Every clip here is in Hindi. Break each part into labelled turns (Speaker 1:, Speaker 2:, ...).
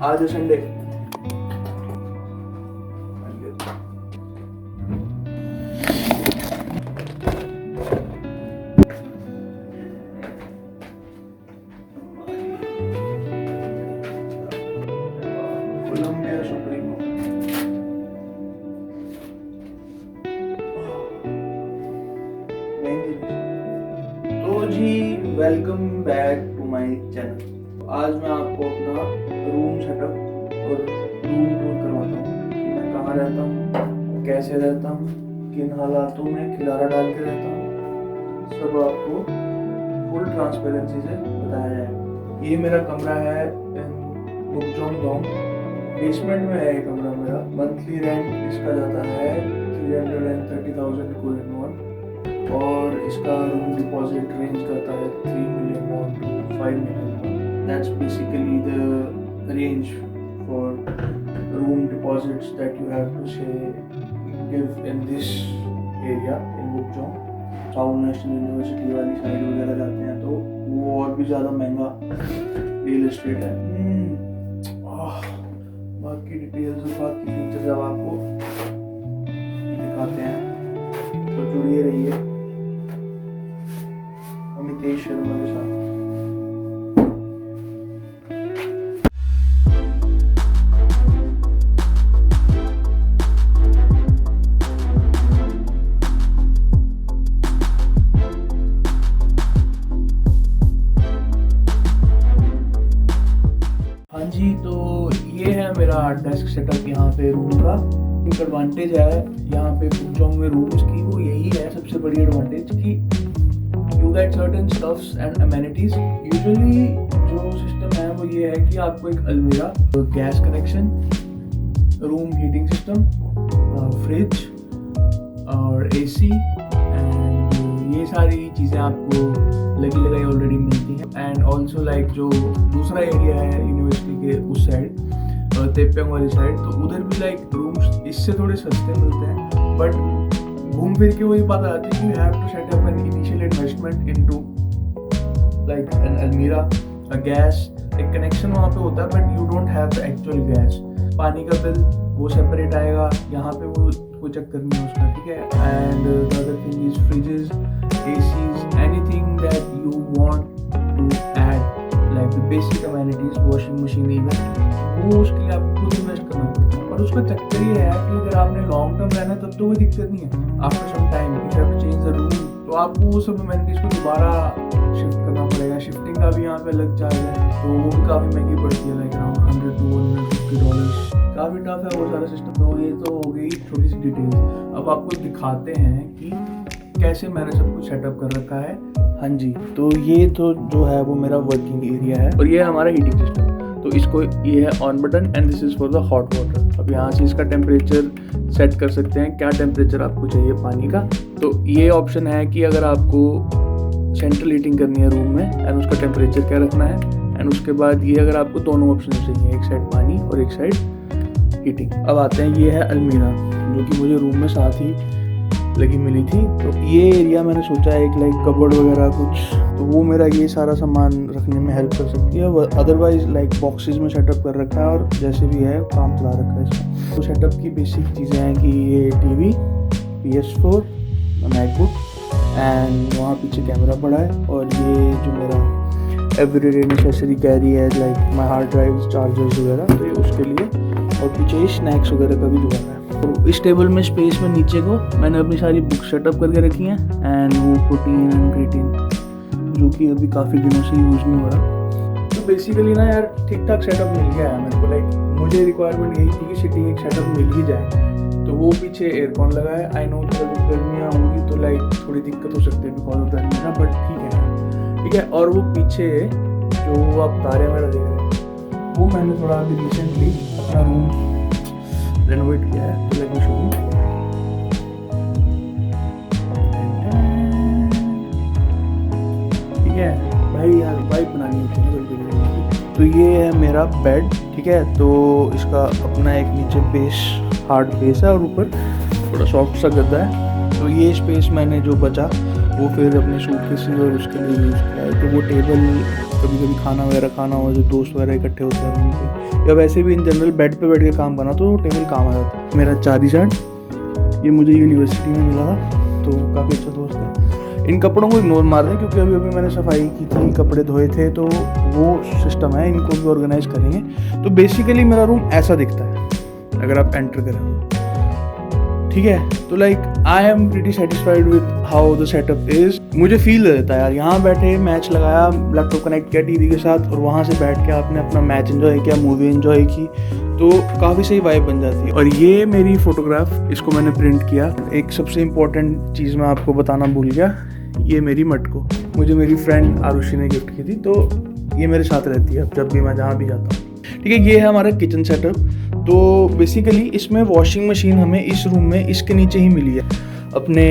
Speaker 1: आज है संडे। Columbia supremo. तो जी welcome back to my channel. आज मैं आपको अपना रूम सेटअप और रूम टूर करवाता हूँ कि मैं कहाँ रहता हूँ, कैसे रहता हूँ, किन हालातों में खिलारा डाल के रहता हूँ, सब आपको फुल ट्रांसपेरेंसी से बताया जाएगा। ये मेरा कमरा है बुकजोंग, बेसमेंट में है ये कमरा मेरा। मंथली रेंट इसका जाता है 330,000 कोरियन वॉन और इसका रूम डिपॉजिट रेंज करता है 3 million won to 5 million won. That's basically the range for room deposits that you have to give in this area in Bukchon. South national university वाली साइड वगैरह जाते हैं तो वो और भी ज़्यादा महंगा रियल एस्टेट है। बाकी डिटेल्स और बाकी फीचर्स अब आपको दिखाते हैं, तो जुड़िए रहिए अमितेश शर्मा के साथ। हाँ जी, तो ये है मेरा डेस्क सेटअप यहाँ पे रूम का। एक एडवांटेज है यहाँ पे बुकजोंग में रूम्स की, वो यही है सबसे बड़ी एडवांटेज कि you get certain stuffs and amenities. Usually जो सिस्टम है वो ये है कि आपको एक अलमीरा, gas connection, room heating system, fridge और एसी एंड ये सारी चीज़ें आपको लगी लगाई ऑलरेडी मिलती हैं। एंड ऑल्सो लाइक जो दूसरा एरिया है यूनिवर्सिटी के उस साइड, तेप्यांग वाली साइड, तो उधर भी लाइक रूम्स इससे थोड़े सस्ते मिलते हैं। बट घूम फिर के वही बात आती है कि you have to set up an initial investment into like an almirah, a gas, एक कनेक्शन वहाँ पे होता है but you don't have the actual gas। पानी का बिल वो सेपरेट आएगा, यहाँ पे वो कोई चक्कर नहीं है उसका, ठीक है। And the other thing is fridges, ACs, anything that you want to add like the basic amenities, washing machine even, वो उसके लिए आपको खुद इन्वेस्ट करना पड़ता है। और उसका चक्कर ये है कि अगर आपने लॉन्ग टर्म रहना तब तो कोई दिक्कत नहीं है। After some time if you have to change the room तो आपको वो सब अमेनिटीज को दोबारा शिफ्ट करना पड़ेगा। शिफ्टिंग का भी यहाँ पे अलग चार्ज है, तो वो भी काफ़ी महंगी पड़ती है, लाइक अराउंड $100 to $150। काफ़ी टफ है वो सारा सिस्टम। तो ये तो हो गई छोटी सी डिटेल। अब आपको दिखाते हैं कि कैसे मैंने सब कुछ सेटअप कर रखा है। हाँ जी, तो ये तो जो है वो मेरा वर्किंग एरिया है और ये है हमारा हीटिंग सिस्टम। तो इसको ये है on button and this is for the hot water. अब यहाँ से इसका टेम्परेचर सेट कर सकते हैं, क्या टेम्परेचर आपको चाहिए पानी का। तो ये ऑप्शन है कि अगर आपको सेंट्रल हीटिंग करनी है रूम में एंड उसका टेम्परेचर क्या रखना है। एंड उसके बाद ये अगर आपको दोनों ऑप्शन चाहिए, एक साइड पानी और एक साइड हीटिंग। अब आते हैं, ये है अलमीरा जो कि मुझे रूम में साथ ही लगी मिली थी। तो ये एरिया मैंने सोचा है एक लाइक कबर्ड वगैरह कुछ, तो वो मेरा ये सारा सामान रखने में हेल्प कर सकती है। अदरवाइज लाइक बॉक्सेस में सेटअप कर रखा है और जैसे भी है काम चला रखा है इसमें। तो सेटअप की बेसिक चीज़ें हैं कि ये टीवी, PS4, मैकबुक एंड वहाँ पीछे कैमरा पड़ा है। और ये जो मेरा एवरीडे नेसेसरी कैरी है like my hard drive, chargers वगैरह, तो ये उसके लिए। और पीछे स्नैक्स वगैरह का भी जुगाड़ है। तो इस टेबल में स्पेस में नीचे को मैंने अपनी सारी बुक सेटअप करके रखी हैं एंड वो प्रोटीन एंड क्रिएटिन जो कि अभी काफ़ी दिनों से यूज़ नहीं हो रहा। तो बेसिकली ना यार ठीक ठाक सेटअप मिल गया है मेरे को। लाइक मुझे रिक्वायरमेंट यही थी कि सिटिंग एक सेटअप मिल ही जाए। तो वो पीछे एयरकॉन लगा है। आई नो जब गर्मियाँ होंगी तो लाइक थोड़ी दिक्कत हो सकती है बिकॉज ऑफ दैट ना, बट ठीक है। और वो पीछे जो आप तारे मेरा देख रहे हैं वो मैंने थोड़ा अभी रिसेंटली अपना रूम रेनोवेट किया है। तो लेट मी शो यू। ठीक है भाई, यार वाइब बनानी होती है बिल्कुल। तो ये है मेरा बेड, ठीक है। तो इसका अपना एक नीचे बेस हार्ड बेस है और ऊपर थोड़ा सॉफ्ट सा गद्दा है। तो ये स्पेस मैंने जो बचा वो फिर अपने सूटकेसेस और उसके लिए यूज़ किया है। तो वो टेबल कभी कभी खाना वगैरह खाना हो, जो दोस्त वगैरह इकट्ठे होते हैं रूम पे, या वैसे भी इन जनरल बेड पे बैठ के काम करना, तो टेबल काम आ जाता है। मेरा चादी चार्ट ये मुझे यूनिवर्सिटी में मिला था, तो काफ़ी अच्छा दोस्त है। इन कपड़ों को इग्नोर मार दें क्योंकि अभी मैंने सफाई की थी, कपड़े धोए थे, तो वो सिस्टम है, इनको भी ऑर्गेनाइज करेंगे। तो बेसिकली मेरा रूम ऐसा दिखता है अगर आप एंटर करें तो, ठीक है। तो like I am pretty satisfied with how the setup is. मुझे फील देता है यार, यहाँ बैठे मैच लगाया, लैपटॉप कनेक्ट किया टीवी के साथ, और वहाँ से बैठ के आपने अपना मैच एंजॉय किया, मूवी एंजॉय की, तो काफ़ी सही वाइब बन जाती है। और ये मेरी फोटोग्राफ, इसको मैंने प्रिंट किया। एक सबसे इम्पोर्टेंट चीज़ मैं आपको बताना भूल गया, ये मेरी मटको मुझे मेरी फ्रेंड आरुषि ने गिफ्ट की थी, तो ये मेरे साथ रहती है जब भी मैं जहाँ भी जाता हूँ, ठीक है। ये है हमारा किचन सेटअप। तो बेसिकली इसमें वॉशिंग मशीन हमें इस रूम में इसके नीचे ही मिली है। अपने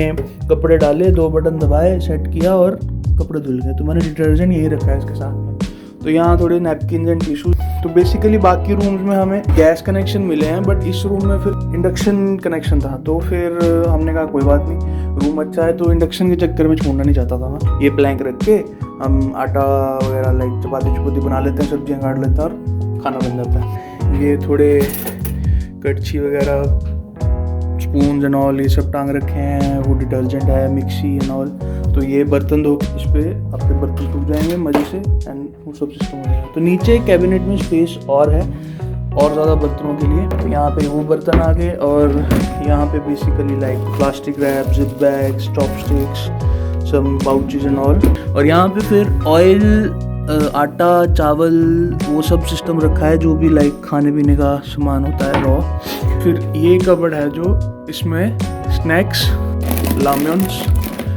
Speaker 1: कपड़े डाले, 2 बटन दबाए, सेट किया और कपड़े धुल गए। तो मैंने डिटर्जेंट यही रखा है इसके साथ में। तो यहाँ थोड़े नैपकिन एंड टिश्यू। तो बेसिकली बाकी रूम्स में हमें गैस कनेक्शन मिले हैं, बट इस रूम में फिर इंडक्शन कनेक्शन था, तो फिर हमने कहा कोई बात नहीं, रूम अच्छा है तो इंडक्शन के चक्कर में छोड़ना नहीं चाहता था मैं। ये प्लैंक रख के हम आटा वगैरह लाइक चपाती चुपाती बना लेते हैं, सब्जियाँ काट लेते हैं और खाना बन जाता है। ये थोड़े कड़छी वगैरह, स्पून एंड ऑल, ये सब टांग रखे हैं। वो डिटर्जेंट है, मिक्सी एंड ऑल। तो ये बर्तन धो, इस पर आपके बर्तन सूख जाएंगे मज़े से, एंड वो सब सिस्टम हो जाएगा। तो नीचे कैबिनेट में स्पेस और है, और ज़्यादा बर्तनों के लिए। तो यहाँ पे वो बर्तन आ गए, और यहाँ पे basically like plastic wrap, zip bags, chopsticks, some pouches and all. और यहाँ पे फिर ऑयल, आटा, चावल, वो सब सिस्टम रखा है, जो भी लाइक खाने पीने का सामान होता है रॉ। फिर ये कबर्ड है जो इसमें स्नैक्स, लाम्योन्स,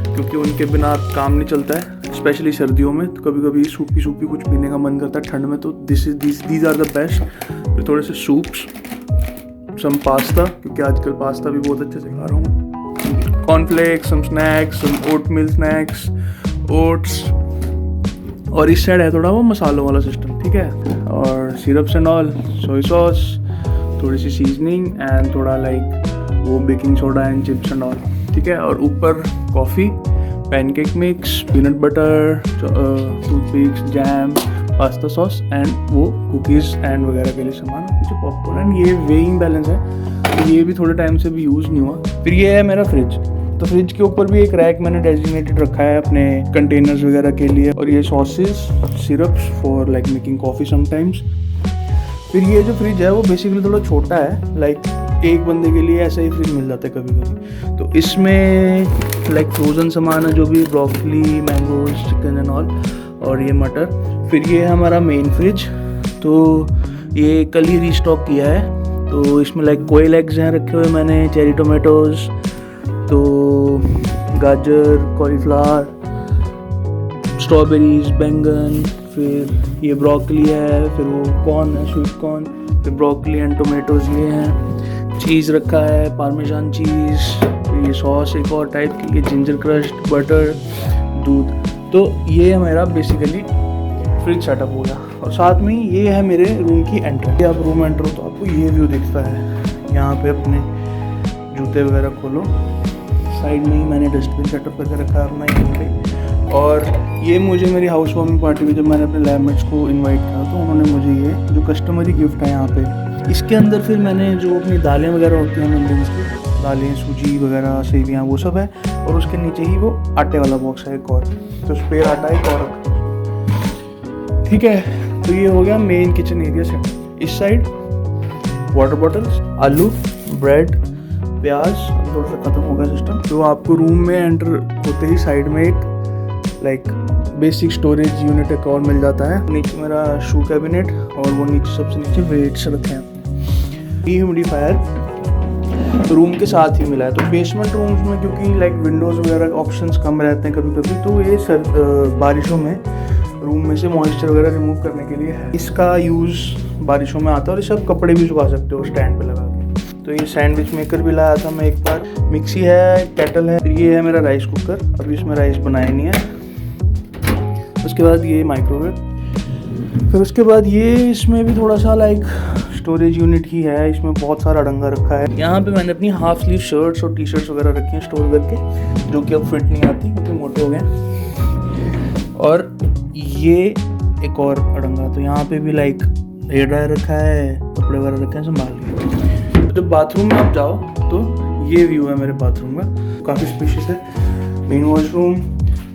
Speaker 1: क्योंकि उनके बिना काम नहीं चलता है, स्पेशली सर्दियों में। तो कभी कभी सूपी कुछ पीने का मन करता है ठंड में, तो दीज आर द बेस्ट। फिर थोड़े से सूप्स, सम पास्ता, क्योंकि आजकल पास्ता भी बहुत अच्छे से खा रहा हूँ, कॉर्नफ्लेक्स, सम स्नैक्स, सम ओट मिल स्नैक्स, ओट्स। और इस साइड है थोड़ा वो मसालों वाला सिस्टम, ठीक है। और syrups and all, soya sauce, थोड़ी सी सीजनिंग एंड थोड़ा लाइक वो baking soda and chips and all, ठीक है। और ऊपर coffee, pancake mix, peanut butter, toothpicks, jam, pasta sauce and वो कुकीज़ एंड वगैरह के लिए सामान, पीछे पॉपकॉर्न। एंड ये वेइंग बैलेंस है, तो ये भी थोड़े टाइम से भी यूज़ नहीं हुआ। फिर ये है मेरा फ्रिज। तो फ्रिज के ऊपर भी एक रैक मैंने डेजिग्नेटेड रखा है अपने कंटेनर्स वगैरह के लिए, और ये sauces, syrups for like making coffee sometimes. फिर ये जो फ्रिज है वो बेसिकली थोड़ा छोटा है, लाइक एक बंदे के लिए ऐसा ही फ्रिज मिल जाता है कभी कभी। तो इसमें लाइक फ्रोज़न सामान है, जो भी broccoli, mangoes, chicken and all, और ये मटर। फिर ये है हमारा मेन फ्रिज। तो ये कल ही रीस्टॉक किया है। तो इसमें लाइक कोयल एग्स हैं रखे हुए मैंने, चेरी टोमेटोज़, तो गाजर, कॉलीफ्लावर, स्ट्रॉबेरीज, बैंगन, फिर ये ब्रोकली है, फिर वो कॉर्न है, स्वीट कॉर्न, फिर ब्रोकली एंड टोमेटोज़ ये हैं। चीज़ रखा है, पार्मेजान चीज़, फिर ये सॉस एक और टाइप की, ये जिंजर क्रश्ड, बटर, दूध। तो ये हमारा बेसिकली फ्रिज सेटअप हो गया। और साथ में ये है मेरे रूम की एंट्री। आप रूम एंटर हो तो आपको ये व्यू दिखता है। यहाँ पे अपने जूते वगैरह खोलो, साइड में ही मैंने डस्टबिन सेटअप करके रखा है अपना यहाँ पे। और ये मुझे मेरी हाउस वार्मिंग पार्टी में जब मैंने अपने लैबमेट्स को इनवाइट किया तो उन्होंने मुझे ये जो कस्टमरी गिफ्ट है यहाँ पे, इसके अंदर फिर मैंने जो अपनी दालें वगैरह होती हैं मंदिर की, दालें, सूजी वगैरह, सेवियाँ, वो सब है। और उसके नीचे ही वो आटे वाला बॉक्स है एक और, तो स्पेयर आटा एक और रखा, ठीक है। तो ये हो गया मेन किचन एरिया से। इस साइड वाटर बॉटल्स, आलू, ब्रेड, प्याज, थोड़ा सा खत्म हो गया सिस्टम। तो आपको रूम में एंटर होते ही साइड में एक लाइक बेसिक स्टोरेज यूनिट एक और मिल जाता है। नीचे मेरा शू कैबिनेट, और वो नीचे सबसे नीचे वेट्स रखे हैं। ह्यूमिडिफायर रूम के साथ ही मिला है। तो बेसमेंट रूम्स में क्योंकि लाइक विंडोज़ वगैरह ऑप्शंस कम रहते हैं कभी कभी, तो ये बारिशों में रूम में से मॉइस्चर वगैरह रिमूव करने के लिए है। इसका यूज़ बारिशों में आता है, और ये सब कपड़े भी सुखा सकते हो स्टैंड पे लगा के। तो ये सैंडविच मेकर भी लाया था मैं एक बार। मिक्सी है, केटल है। फिर ये है मेरा राइस कुकर, अभी इसमें राइस बनाया नहीं है। उसके बाद ये माइक्रोवेव। फिर उसके बाद ये इसमें भी थोड़ा सा लाइक स्टोरेज यूनिट ही है, इसमें बहुत सारा डंगा रखा है। यहाँ पे मैंने अपनी हाफ स्लीव शर्ट्स और टी शर्ट्स वगैरह रखी हैं स्टोर करके, जो कि अब फिट नहीं आती क्योंकि मोटे हो गए। और ये एक और अड़ंगा। तो यहाँ पे भी लाइक हेयर ड्रायर रखा है, कपड़े वगैरह रखे हैं संभाल के। तो जब बाथरूम में आप जाओ तो ये व्यू है मेरे बाथरूम का, काफ़ी स्पेशियस है। मेन वॉशरूम,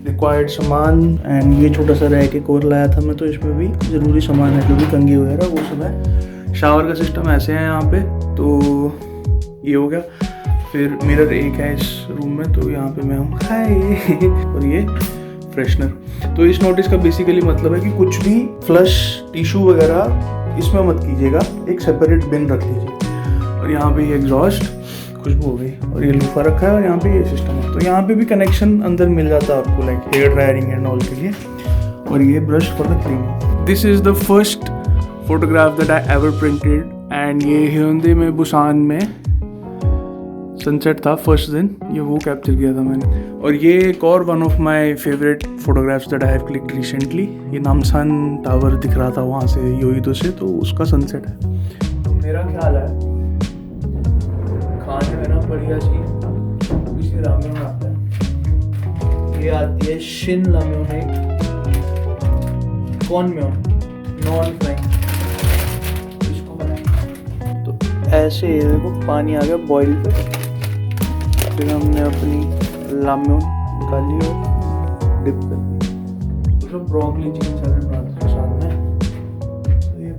Speaker 1: रिक्वायर्ड सामान, एंड ये छोटा सा रैक एक और लाया था मैं, तो इसमें भी ज़रूरी सामान है जो भी कंघी वगैरह वो सब है। शावर का सिस्टम ऐसे है यहाँ पे, तो ये हो गया। फिर मिरर एक है इस रूम में, तो यहाँ पे मैं हूँ हाय और ये फ्रेशनर। तो इस नोटिस का बेसिकली मतलब है कि कुछ भी फ्लश टिश्यू वगैरह इसमें मत कीजिएगा, एक सेपरेट बिन रख लीजिए। और यहाँ पे ये एग्जॉस्ट, खुशबू हो गई, और ये लूफा रखा है, और यहाँ पे ये सिस्टम है। तो यहाँ पे भी कनेक्शन अंदर मिल जाता है आपको लाइक हेयर ड्रायरिंग एंड ऑल के लिए। और ये brush for the cleaning. This is the first photograph that I ever printed, and ये Hyundai में बुसान में सनसेट था फर्स्ट दिन, ये वो कैप्चर किया था मैंने। और ये एक और one of my favourite photographs that I have clicked recently, ये नामसान टावर दिख रहा था वहाँ से योईडो से, तो उसका सनसेट है। तो मेरा ख्याल है खाने में ना बढ़िया चीज़ इसी रामेन आता है। ये आती है शिन रामेन, कॉर्न में नॉन फ्राइंग। इसको बनाए तो ऐसे देखो पानी आ गया बॉईल पे, फिर हमने अपनी लाम्योन निकाली और डिप कर दी। तो ब्रोकली चिकन सैलेड बनाते हैं साथ में। तो ये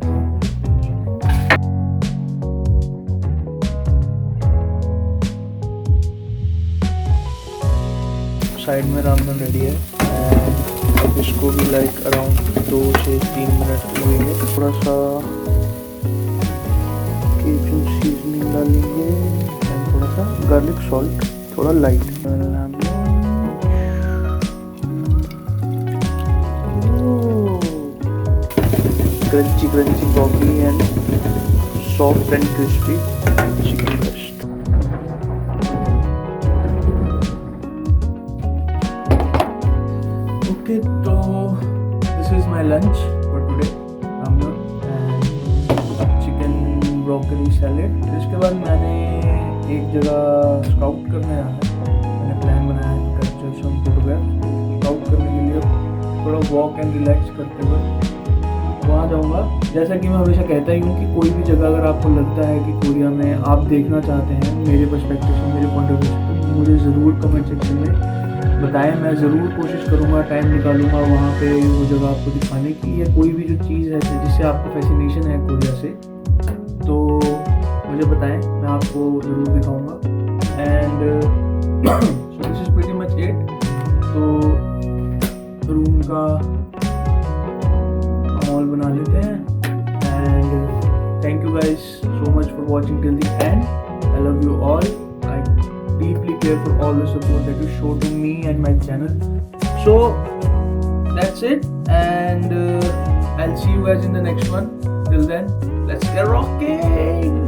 Speaker 1: साइड में रामेन रेडी है। अब इसको भी लाइक अराउंड 2 से 3 मिनट लगेंगे। थोड़ा सा केचुन सीजनिंग डालेंगे, थोड़ा सा गार्लिक सॉल्ट, थोड़ा light. Crunchy crunchy broccoli and soft and crispy chicken breast. Okay, तो this is my lunch for today, ramen and chicken broccoli salad. इसके बाद मैंने एक जगह स्काउट करने जाना है, मैंने प्लान बनाया है कैप्चर सम फोटोग्राफ। स्काउट करने के लिए थोड़ा वॉक एंड रिलैक्स करते हुए वहाँ जाऊँगा। जैसा कि मैं हमेशा कहता ही हूँ कि कोई भी जगह अगर आपको लगता है कि कोरिया में आप देखना चाहते हैं मेरे पर्सपेक्टिव से, मेरे पॉइंट ऑफ व्यू से, तो मुझे ज़रूर कमेंट सेक्शन में बताएं। मैं ज़रूर कोशिश करूँगा, टाइम निकालूंगा वहाँ पे वो जगह आपको दिखाने की, या कोई भी जो चीज़ है जिससे आपको फैसिनेशन है कोरिया से, तो मुझे बताएं, मैं आपको ज़रूर दिखाऊंगा। And so this is pretty much it. तो रूम का माहौल बना लेते हैं। And thank you guys so much for watching till the end. I love you all. I deeply care for all the support that you show to me and my channel. So that's it, and I'll see you guys in the next one. Till then, let's get rocking.